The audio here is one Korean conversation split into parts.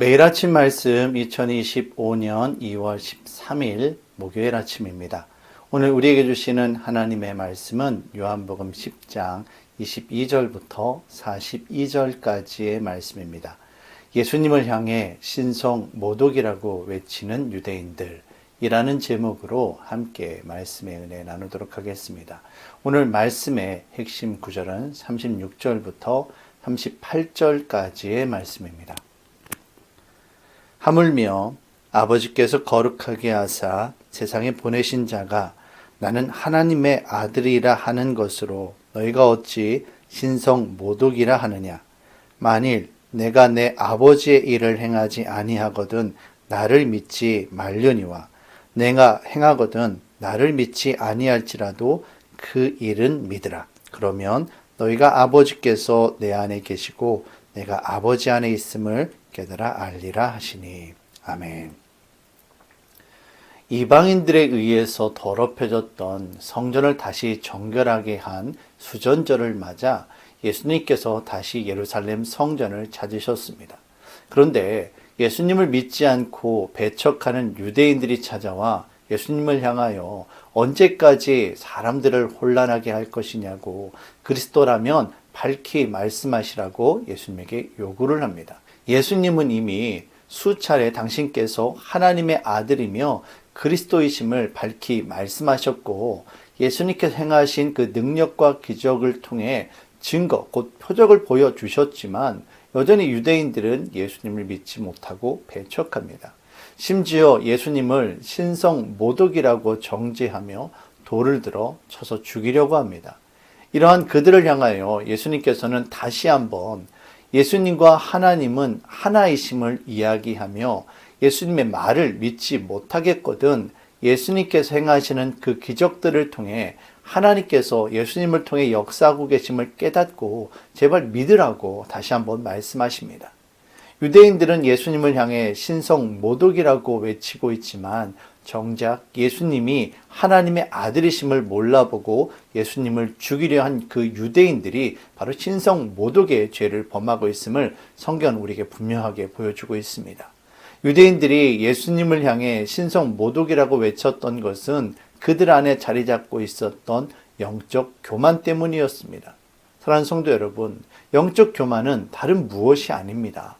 매일 아침 말씀 2025년 2월 13일 목요일 아침입니다. 오늘 우리에게 주시는 하나님의 말씀은 요한복음 10장 22절부터 42절까지의 말씀입니다. 예수님을 향해 신성 모독이라고 외치는 유대인들이라는 제목으로 함께 말씀의 은혜 나누도록 하겠습니다. 오늘 말씀의 핵심 구절은 36절부터 38절까지의 말씀입니다. 하물며 아버지께서 거룩하게 하사 세상에 보내신 자가 나는 하나님의 아들이라 하는 것으로 너희가 어찌 신성 모독이라 하느냐. 만일 내가 내 아버지의 일을 행하지 아니하거든 나를 믿지 말려니와 내가 행하거든 나를 믿지 아니할지라도 그 일은 믿으라. 그러면 너희가 아버지께서 내 안에 계시고 내가 아버지 안에 있음을 깨달아 알리라 하시니. 아멘. 이방인들에 의해서 더럽혀졌던 성전을 다시 정결하게 한 수전절을 맞아 예수님께서 다시 예루살렘 성전을 찾으셨습니다. 그런데 예수님을 믿지 않고 배척하는 유대인들이 찾아와 예수님을 향하여 언제까지 사람들을 혼란하게 할 것이냐고 그리스도라면 밝히 말씀하시라고 예수님에게 요구를 합니다. 예수님은 이미 수차례 당신께서 하나님의 아들이며 그리스도이심을 밝히 말씀하셨고 예수님께서 행하신 그 능력과 기적을 통해 증거, 곧 표적을 보여주셨지만 여전히 유대인들은 예수님을 믿지 못하고 배척합니다. 심지어 예수님을 신성 모독이라고 정죄하며 돌을 들어 쳐서 죽이려고 합니다. 이러한 그들을 향하여 예수님께서는 다시 한번 예수님과 하나님은 하나이심을 이야기하며 예수님의 말을 믿지 못하겠거든 예수님께서 행하시는 그 기적들을 통해 하나님께서 예수님을 통해 역사하고 계심을 깨닫고 제발 믿으라고 다시 한번 말씀하십니다. 유대인들은 예수님을 향해 신성 모독이라고 외치고 있지만 정작 예수님이 하나님의 아들이심을 몰라보고 예수님을 죽이려 한 그 유대인들이 바로 신성 모독의 죄를 범하고 있음을 성경은 우리에게 분명하게 보여주고 있습니다. 유대인들이 예수님을 향해 신성 모독이라고 외쳤던 것은 그들 안에 자리 잡고 있었던 영적 교만 때문이었습니다. 사랑하는 성도 여러분, 영적 교만은 다른 무엇이 아닙니다.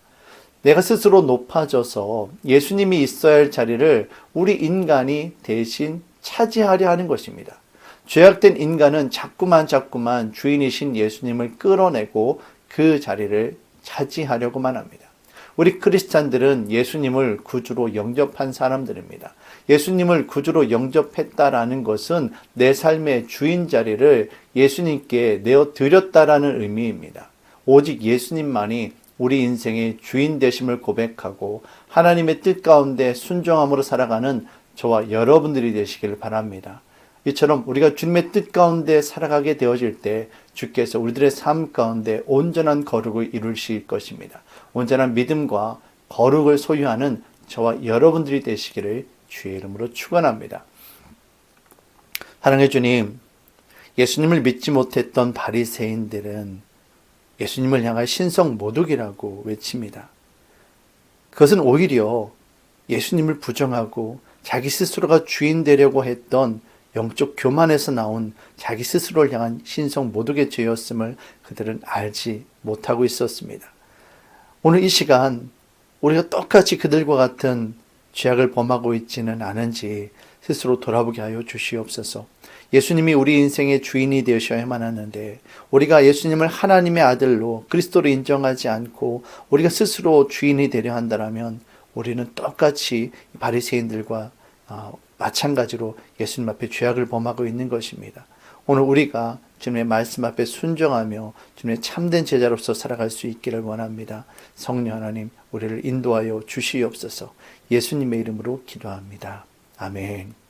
내가 스스로 높아져서 예수님이 있어야 할 자리를 우리 인간이 대신 차지하려 하는 것입니다. 죄악된 인간은 자꾸만 주인이신 예수님을 끌어내고 그 자리를 차지하려고만 합니다. 우리 크리스찬들은 예수님을 구주로 영접한 사람들입니다. 예수님을 구주로 영접했다라는 것은 내 삶의 주인 자리를 예수님께 내어드렸다라는 의미입니다. 오직 예수님만이 우리 인생의 주인 되심을 고백하고 하나님의 뜻 가운데 순종함으로 살아가는 저와 여러분들이 되시길 바랍니다. 이처럼 우리가 주님의 뜻 가운데 살아가게 되어질 때 주께서 우리들의 삶 가운데 온전한 거룩을 이루실 것입니다. 온전한 믿음과 거룩을 소유하는 저와 여러분들이 되시기를 주의 이름으로 축원합니다. 사랑의 주님, 예수님을 믿지 못했던 바리새인들은 예수님을 향한 신성 모독이라고 외칩니다. 그것은 오히려 예수님을 부정하고 자기 스스로가 주인 되려고 했던 영적 교만에서 나온 자기 스스로를 향한 신성 모독의 죄였음을 그들은 알지 못하고 있었습니다. 오늘 이 시간 우리가 똑같이 그들과 같은 죄악을 범하고 있지는 않은지 스스로 돌아보게 하여 주시옵소서. 예수님이 우리 인생의 주인이 되셔야만 하는데 우리가 예수님을 하나님의 아들로 그리스도로 인정하지 않고 우리가 스스로 주인이 되려 한다면 우리는 똑같이 바리새인들과 마찬가지로 예수님 앞에 죄악을 범하고 있는 것입니다. 오늘 우리가 주님의 말씀 앞에 순종하며 주님의 참된 제자로서 살아갈 수 있기를 원합니다. 성령 하나님, 우리를 인도하여 주시옵소서. 예수님의 이름으로 기도합니다. 아멘.